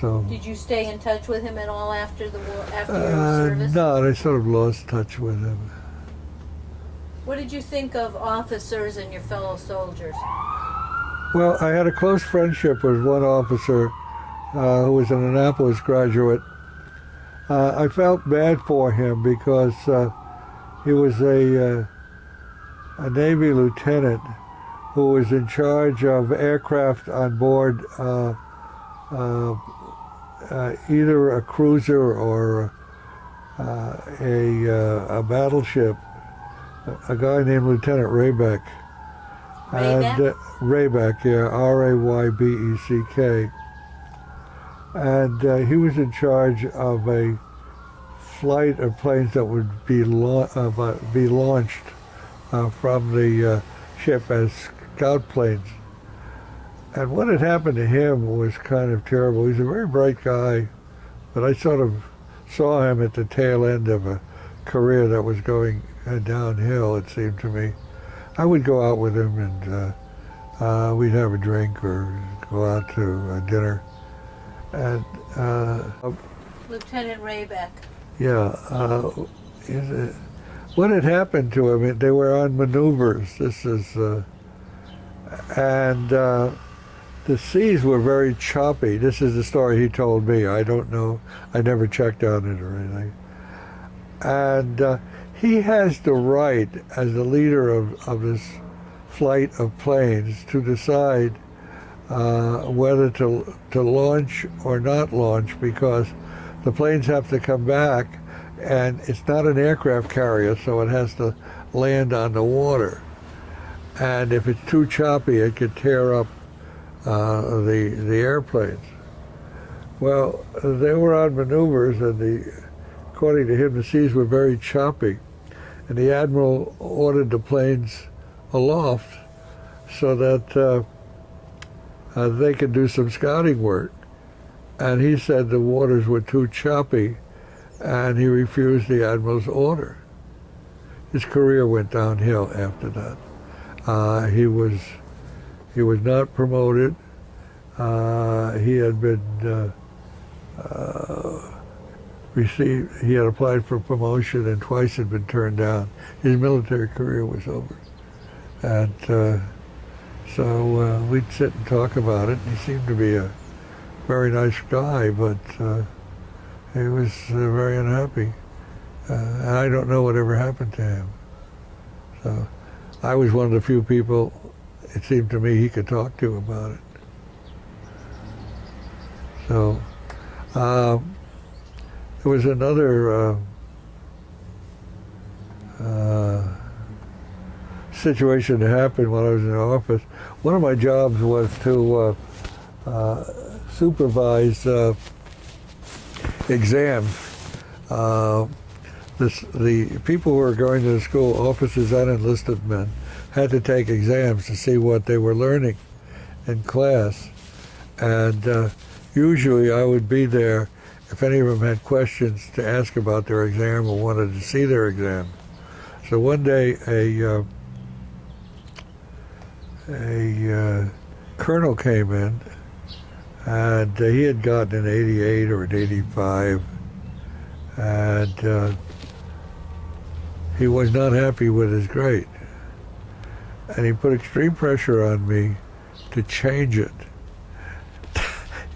so... Did you stay in touch with him at all after the war, after your service? No, I sort of lost touch with him. What did you think of officers and your fellow soldiers? Well, I had a close friendship with one officer who was an Annapolis graduate. I felt bad for him because he was a Navy lieutenant who was in charge of aircraft on board either a cruiser or a battleship. A guy named Lieutenant Raybeck. Raybeck? And Raybeck, yeah, Raybeck. And he was in charge of a flight of planes that would be launched from the ship as scout planes. And what had happened to him was kind of terrible. He's a very bright guy, but I sort of saw him at the tail end of a career that was going downhill, it seemed to me. I would go out with him and we'd have a drink or go out to dinner. And Lieutenant Raybeck. yeah, what had happened to him, they were on maneuvers. And the seas were very choppy. This is the story he told me. I don't know. I never checked on it or anything. And he has the right, as the leader of this flight of planes, to decide whether to launch or not launch, because the planes have to come back, and it's not an aircraft carrier, so it has to land on the water. And if it's too choppy, it could tear up the airplanes. Well, they were on maneuvers, and according to him, the seas were very choppy, and the admiral ordered the planes aloft so that they could do some scouting work. And he said the waters were too choppy, and he refused the admiral's order. His career went downhill after that. He was not promoted. He had been he had applied for promotion and twice had been turned down. His military career was over. And so we'd sit and talk about it. He seemed to be a very nice guy, but he was very unhappy. And I don't know whatever happened to him. So I was one of the few people, it seemed to me, he could talk to about it. So there was another situation that happened when I was in the office. One of my jobs was to supervise exams. The people who were going to the school, officers and enlisted men, had to take exams to see what they were learning in class. And usually I would be there if any of them had questions to ask about their exam or wanted to see their exam. So one day a colonel came in, and he had gotten an 88 or an 85, and he was not happy with his grade. And he put extreme pressure on me to change it.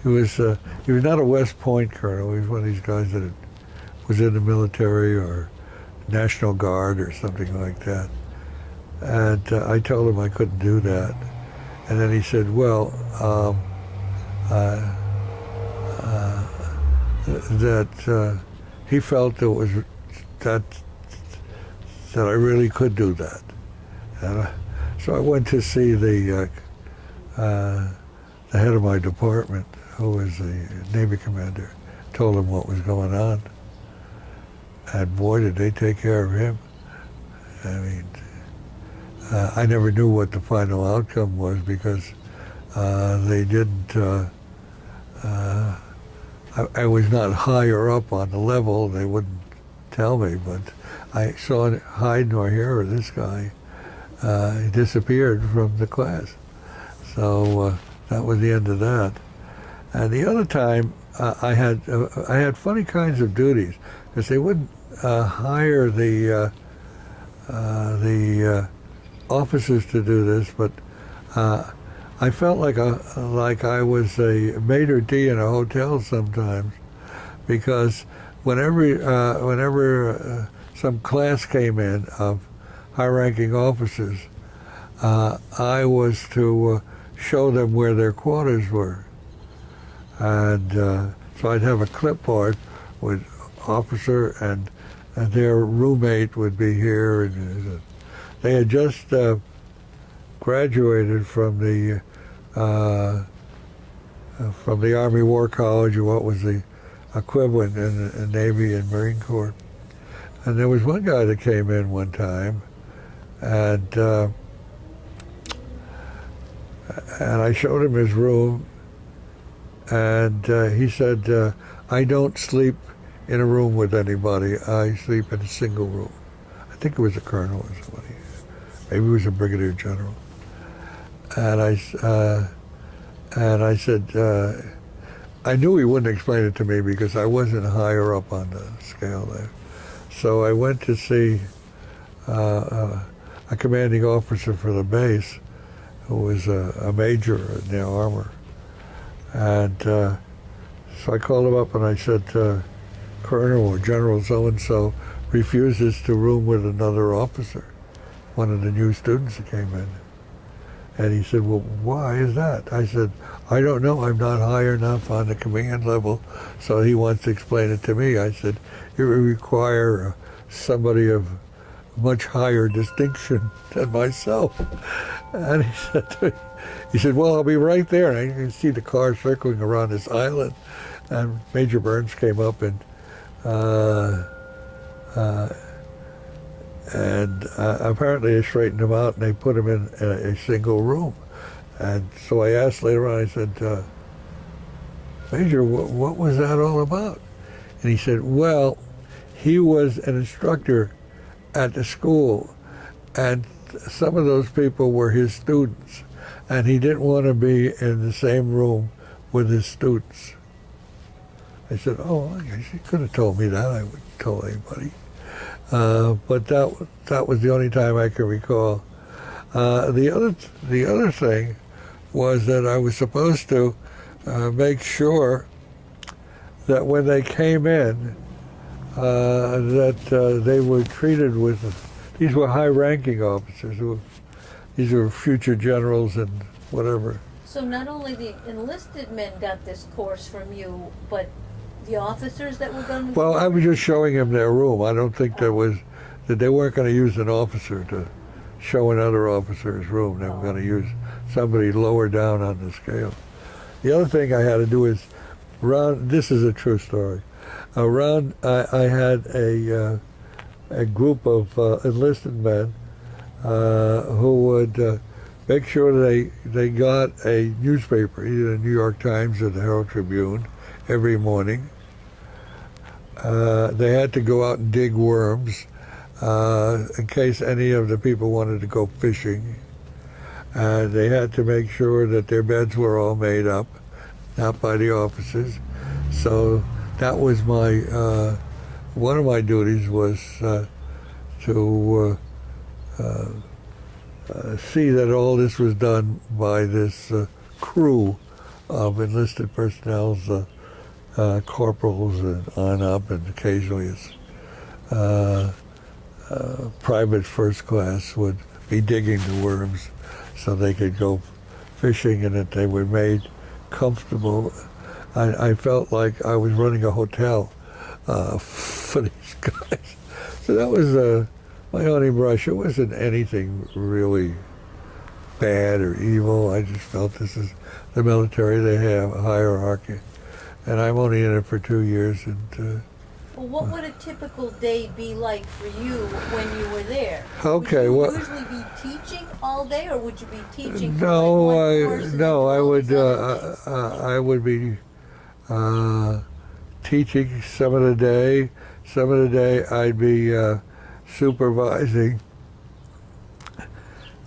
He was not a West Point colonel. He was one of these guys that was in the military or National Guard or something like that. And I told him I couldn't do that. And then he said, well, that he felt it was that I really could do that. And so I went to see the head of my department, who was the Navy commander, told him what was going on. And boy, did they take care of him. I mean, I never knew what the final outcome was because they didn't, I was not higher up on the level, they wouldn't tell me, but I saw hide nor hair of this guy. He disappeared from the class. So that was the end of that. And the other time, I had funny kinds of duties because they wouldn't hire the officers to do this, but I felt like I was a maitre d' in a hotel sometimes, because whenever some class came in of high-ranking officers, I was to show them where their quarters were. And so I'd have a clipboard with officer and their roommate would be here. And they had just graduated from the Army War College, or what was the equivalent in Navy and Marine Corps. And there was one guy that came in one time, and I showed him his room, and he said, I don't sleep in a room with anybody. I sleep in a single room. I think it was a colonel or somebody. Maybe it was a brigadier general. And I said, I knew he wouldn't explain it to me because I wasn't higher up on the scale there. So I went to see a commanding officer for the base, who was a major in the armor. And so I called him up and I said, Colonel or General so-and-so refuses to room with another officer, one of the new students that came in. And he said, well, why is that? I said, I don't know. I'm not high enough on the command level, so he wants to explain it to me. I said, it would require somebody of much higher distinction than myself. And he said, well, I'll be right there. And I can see the car circling around this island. And Major Burns came up and apparently they straightened him out and they put him in a single room. And so I asked later on, I said, Major, what was that all about? And he said, well, he was an instructor at the school, and some of those people were his students, and he didn't want to be in the same room with his students. I said, oh, I guess you could have told me that. I wouldn't have told anybody. But that was the only time I can recall. The other thing was that I was supposed to make sure that when they came in, that they were treated with, these were high-ranking officers, these were future generals and whatever. So not only the enlisted men got this course from you, but the officers that were going to... Well, I was just showing them their room. I don't think that they weren't going to use an officer to show another officer's room. They were going to use somebody lower down on the scale. The other thing I had to do is, this is a true story. I had a group of enlisted men who would make sure they got a newspaper, either the New York Times or the Herald Tribune, every morning. They had to go out and dig worms in case any of the people wanted to go fishing. They had to make sure that their beds were all made up, not by the officers. So that was one of my duties was to see that all this was done by this crew of enlisted personnel, corporals and on up, and occasionally private first class would be digging the worms so they could go fishing, and that they were made comfortable. I felt like I was running a hotel for these guys. So that was my only brush. It wasn't anything really bad or evil. I just felt this is the military. They have a hierarchy. And I'm only in it for 2 years. And well, what would a typical day be like for you when you were there? Okay, would you usually be teaching all day, or would you be teaching? No, I I would be teaching some of the day. Some of the day I'd be supervising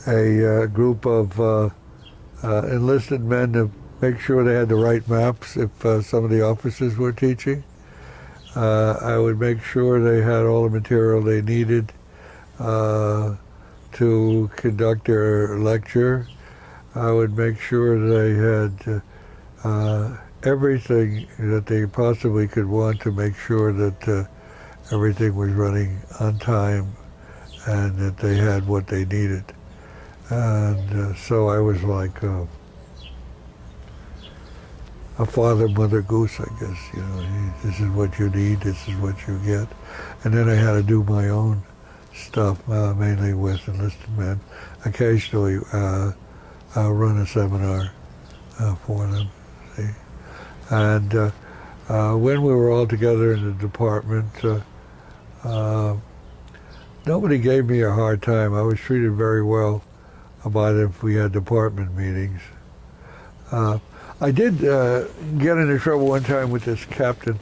a group of enlisted men to make sure they had the right maps if some of the officers were teaching. I would make sure they had all the material they needed to conduct their lecture. I would make sure they had everything that they possibly could want to make sure that everything was running on time and that they had what they needed. And so I was like a father, mother goose, I guess. You know, this is what you need, this is what you get. And then I had to do my own stuff, mainly with enlisted men. Occasionally run a seminar for them. See? And when we were all together in the department, nobody gave me a hard time. I was treated very well about it if we had department meetings. I did get into trouble one time with this captain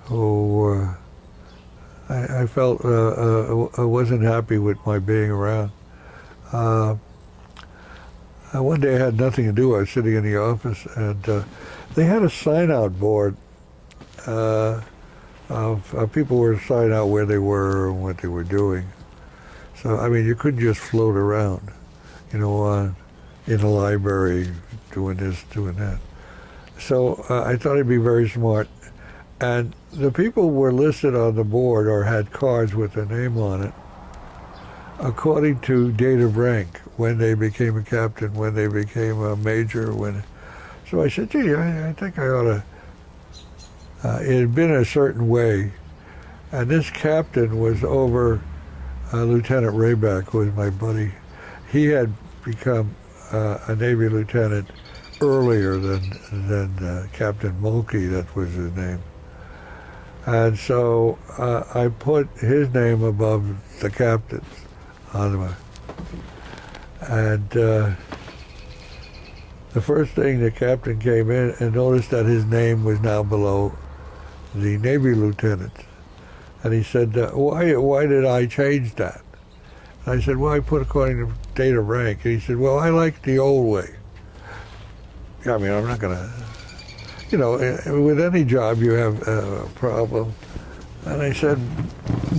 who I felt I wasn't happy with my being around. One day I had nothing to do. I was sitting in the office, and they had a sign-out board of people were signing out where they were and what they were doing. So, I mean, you couldn't just float around, you know, in the library doing this, doing that. So I thought I'd be very smart. And the people were listed on the board or had cards with their name on it according to date of rank, when they became a captain, when they became a major. So I said, gee, I think I ought to. It had been a certain way. And this captain was over Lieutenant Rayback, who was my buddy. He had become a Navy lieutenant earlier than Captain Mulkey, that was his name. And so I put his name above the captain's on my. And the first thing, the captain came in and noticed that his name was now below the Navy lieutenant. And he said, why did I change that? And I said, well, I put according to date of rank. And he said, well, I like the old way. I mean, I'm not going to, you know, with any job you have a problem. And I said,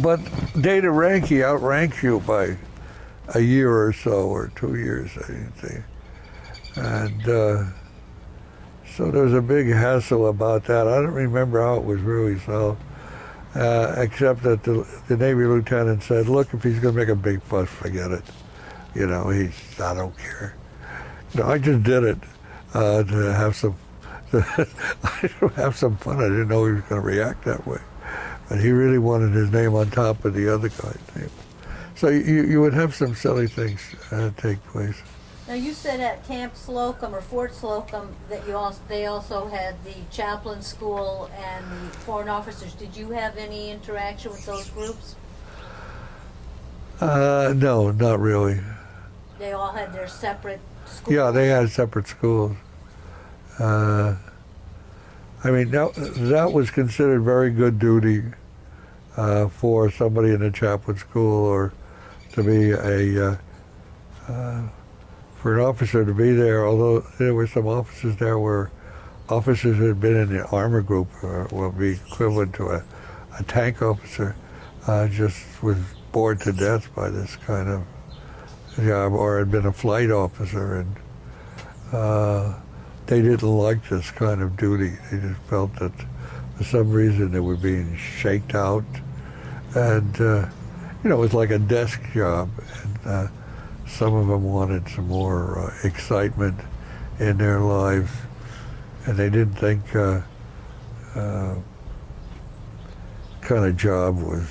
but date of rank, he outranks you by a year or so, or 2 years, I think. And so there was a big hassle about that. I don't remember how it was really solved, except that the Navy lieutenant said, look, if he's going to make a big fuss, forget it. You know, I don't care. You know, I just did it to have some fun. I didn't know he was going to react that way. But he really wanted his name on top of the other guy's name. So you would have some silly things take place. Now you said at Camp Slocum or Fort Slocum that they also had the chaplain school and the foreign officers. Did you have any interaction with those groups? No, not really. They all had their separate schools? Yeah, they had separate schools. I mean, that was considered very good duty for somebody in a chaplain school, or to be for an officer to be there, although there were some officers there where officers who had been in the armor group, will be equivalent to a tank officer, just was bored to death by this kind of job, or had been a flight officer, and they didn't like this kind of duty. They just felt that for some reason they were being shaked out, and you know, it was like a desk job, and some of them wanted some more excitement in their lives, and they didn't think kind of job was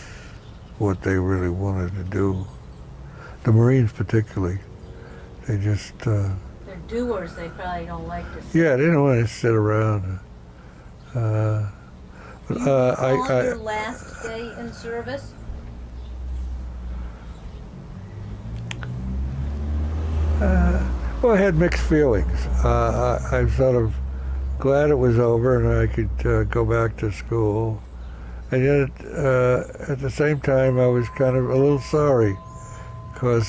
what they really wanted to do. The Marines particularly, they just They're doers. They probably don't like to sit. yeah, they didn't want to sit around. Do you recall your last day in service? Well, I had mixed feelings. I'm sort of glad it was over and I could go back to school. And yet, at the same time, I was kind of a little sorry, because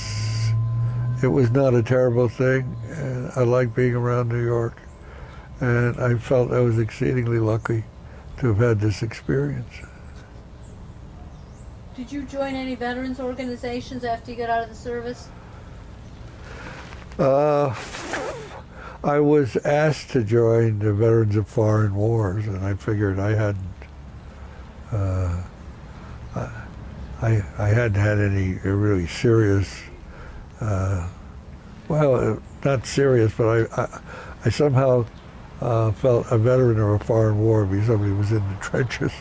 it was not a terrible thing. And I liked being around New York. And I felt I was exceedingly lucky to have had this experience. Did you join any veterans organizations after you got out of the service? Uh, I was asked to join the Veterans of Foreign Wars, and I figured I hadn't. I hadn't had any really serious. Not serious, but I somehow felt a veteran of a foreign war because somebody was in the trenches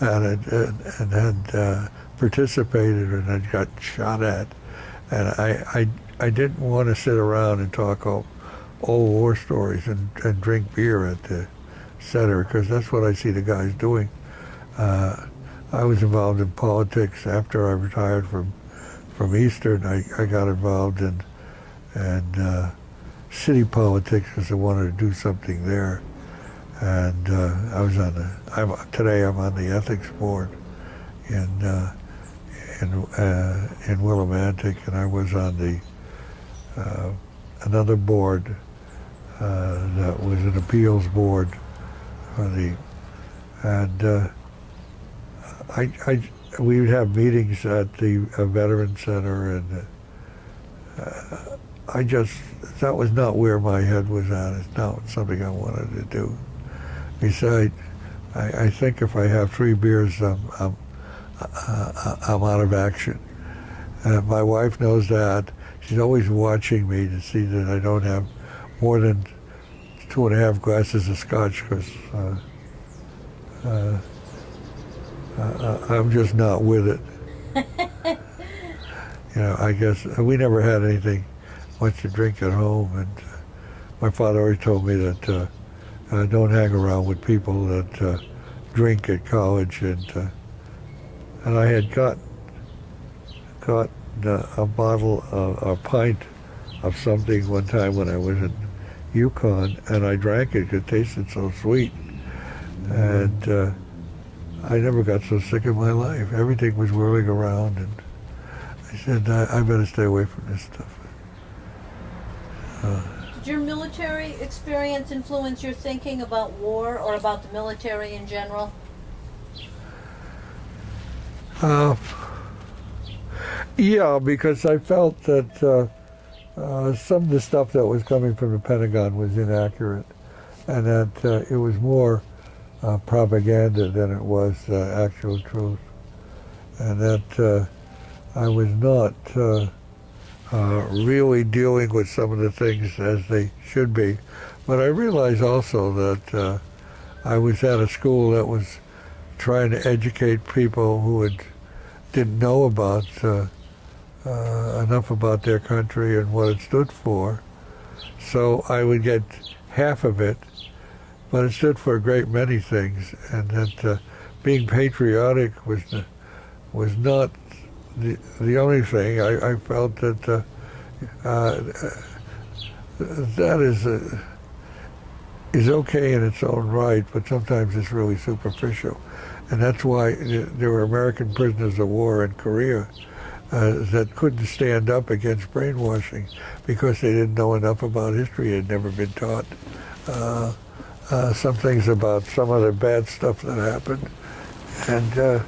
and had participated and had got shot at, and I didn't want to sit around and talk old war stories and drink beer at the center, because that's what I see the guys doing. I was involved in politics after I retired from Eastern. I got involved in city politics because I wanted to do something there. And I was on today I'm on the ethics board in Willimantic, and I was on the another board that was an appeals board for the, and we would have meetings at the Veteran Center, and that was not where my head was at. It's not something I wanted to do. Besides, I think if I have 3 beers, I'm out of action. And my wife knows that. She's always watching me to see that I don't have more than 2.5 glasses of scotch, because I'm just not with it. I guess we never had anything much to drink at home, and my father always told me that don't hang around with people that drink at college, and I had got a bottle, a pint of something one time when I was in Yukon, and I drank it because it tasted so sweet, and I never got so sick in my life. Everything was whirling around, and I said, I better stay away from this stuff. Did your military experience influence your thinking about war or about the military in general? Yeah, because I felt that some of the stuff that was coming from the Pentagon was inaccurate, and that it was more propaganda than it was actual truth, and that I was not really dealing with some of the things as they should be. But I realized also that I was at a school that was trying to educate people who didn't know about enough about their country and what it stood for. So I would get half of it, but it stood for a great many things, and that being patriotic was not the only thing. I felt that that is okay in its own right, but sometimes it's really superficial, and that's why there were American prisoners of war in Korea that couldn't stand up against brainwashing because they didn't know enough about history. Had never been taught some things about some of the bad stuff that happened, and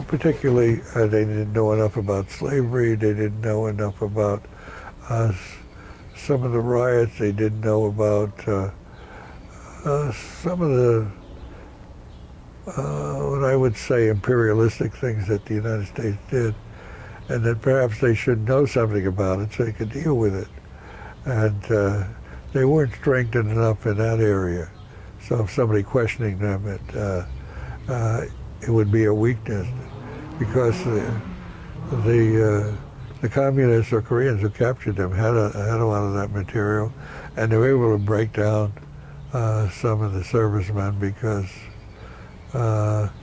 particularly they didn't know enough about slavery. They didn't know enough about some of the riots. They didn't know about some of the what I would say imperialistic things that the United States did, and that perhaps they should know something about it so they could deal with it. And they weren't strengthened enough in that area. So if somebody questioning them, it would be a weakness, because the communists or Koreans who captured them had a lot of that material, and they were able to break down some of the servicemen because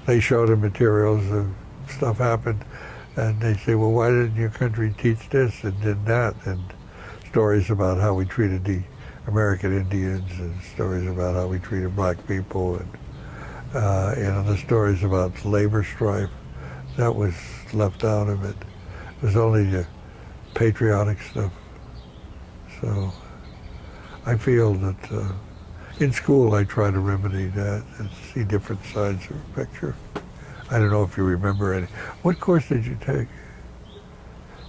they showed them materials of stuff happened, and they say, well, why didn't your country teach this and did that? And stories about how we treated the American Indians, and stories about how we treated black people, and the stories about labor strife, that was left out of it. It was only the patriotic stuff. So I feel that in school I try to remedy that and see different sides of a picture. I don't know if you remember any. What course did you take?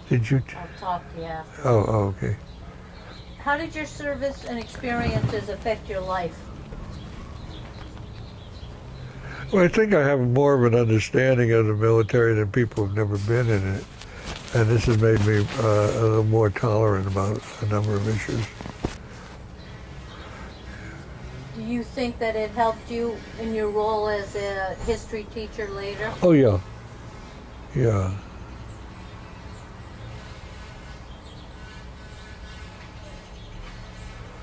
Did you? I'll talk to you after. Oh, okay. How did your service and experiences affect your life? Well, I think I have more of an understanding of the military than people who've never been in it. And this has made me a little more tolerant about a number of issues. Do you think that it helped you in your role as a history teacher later? Oh, yeah. Yeah.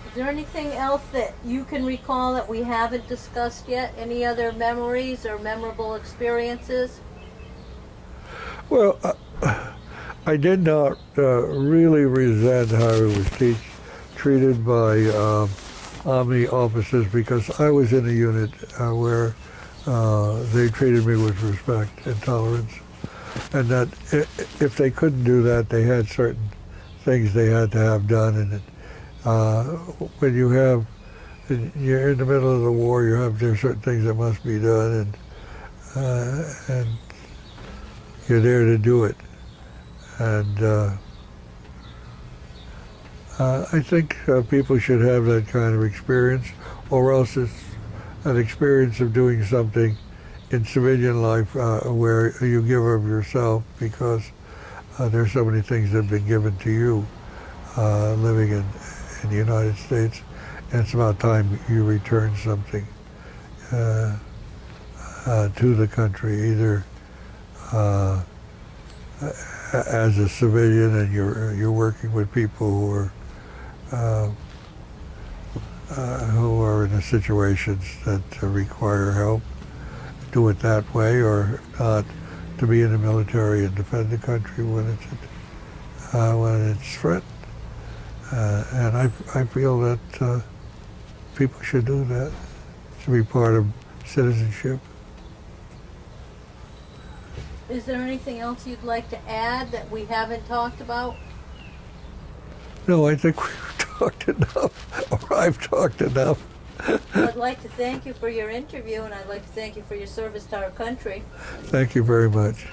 Is there anything else that you can recall that we haven't discussed yet? Any other memories or memorable experiences? Well, I did not really resent how I was treated by Army officers because I was in a unit where they treated me with respect and tolerance, and that if they couldn't do that, they had certain things they had to have done. And when you're in the middle of the war, there's certain things that must be done, and you're there to do it. And I think people should have that kind of experience, or else it's an experience of doing something in civilian life where you give of yourself because there's so many things that have been given to you living in the United States, and it's about time you return something to the country, either as a civilian and you're working with people who are in the situations that require help, do it that way, or if not, to be in the military and defend the country when it's threatened. And I feel that people should do that. It should be part of citizenship. Is there anything else you'd like to add that we haven't talked about? No, I think we've talked enough, or I've talked enough. I'd like to thank you for your interview, and I'd like to thank you for your service to our country. Thank you very much.